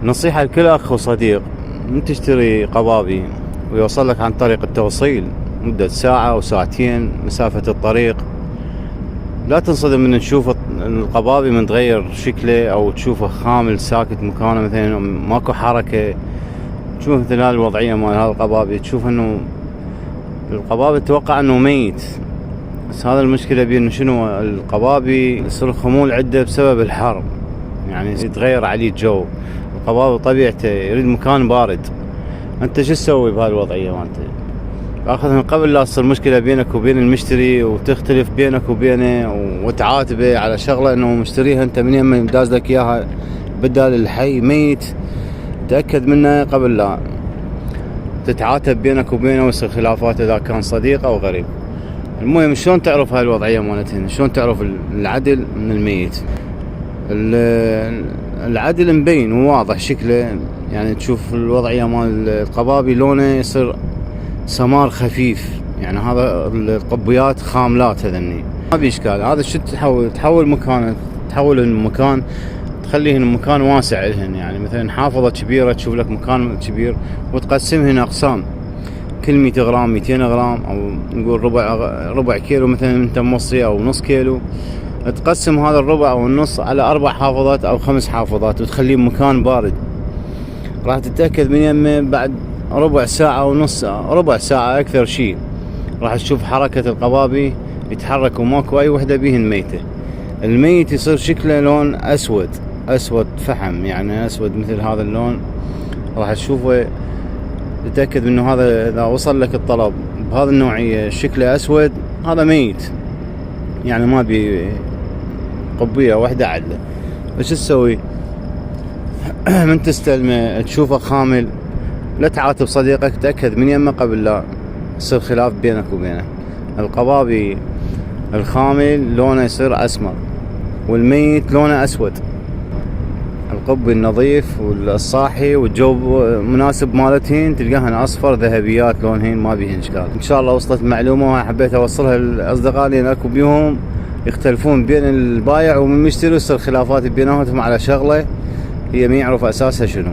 نصيحة لكل أخ وصديق، من تشتري قبابي ويوصل لك عن طريق التوصيل مدة ساعة أو ساعتين مسافة الطريق، لا تنصدم من تشوف القبابي من تغير شكله أو تشوفه خامل ساكت مكانه، مثلا ماكو حركة. تشوف مثل هذه الوضعية مال هذا القبابي، تشوف انه القبابي تتوقع انه ميت، بس هذا المشكلة بيه انه شنو، القبابي يصير خمول عنده بسبب الحر، يعني يتغير عليه الجو. القبابي طبيعته يريد مكان بارد. انت شو تسوي بهذه الوضعية وانت اخذ من قبل لا تصير مشكلة بينك وبين المشتري وتختلف بينك وبينه وتعاتبه على شغلة انه مشتريها انت من يمه يمداز لك اياها بدل الحي ميت؟ تأكد منه قبل لا تتعاتب بينك وبينه ويصير خلافات اذا كان صديق او غريب. المهم شلون تعرف هاي الوضعية مالتهن، شلون تعرف العدل من الميت؟ العدل مبين وواضح شكله، يعني تشوف الوضعية مال القبابي لونه يصير سمار خفيف، يعني هذا القبيات خاملات هذني ما بإشكال. هذا شو تحول مكانه، تحول المكان تخليهن مكان واسع لهن، يعني مثلا حافظة كبيرة تشوف لك مكان كبير وتقسمهن أقسام، كل 100 غرام 200 غرام أو نقول ربع كيلو مثلا انت موصي أو نص كيلو، تقسم هذا الربع أو النص على 4 حافظات أو 5 حافظات وتخليه مكان بارد. راح تتأكد من يمه بعد ربع ساعة ونص، ربع ساعة أكثر شيء، راح تشوف حركة القبابي يتحرك وماكو أي وحدة بيهن ميتة. الميت يصير شكله لون أسود فحم، يعني أسود مثل هذا اللون، راح تشوفه تتأكد انه هذا اذا وصل لك الطلب بهذا النوعية شكله أسود هذا ميت، يعني ما بي قبية واحدة عدلة. ايش تسوي؟ من تستلمه تشوفه خامل لا تعاتب صديقك، تأكد من يمه قبل لا يصير خلاف بينك وبينه. القبابي الخامل لونه يصير أسمر والميت لونه أسود. القبي النظيف والصاحي والجو مناسب مالتهن تلقاهن أصفر ذهبيات لونهن ما بيهن إشكال. إن شاء الله وصلت معلومة وحبيت أوصلها لأصدقائي لأن أكو بيهم يختلفون بين البايع والمشتري ويصير خلافات بيناتهم على شغلة هي ما يعرف أساسها شنو.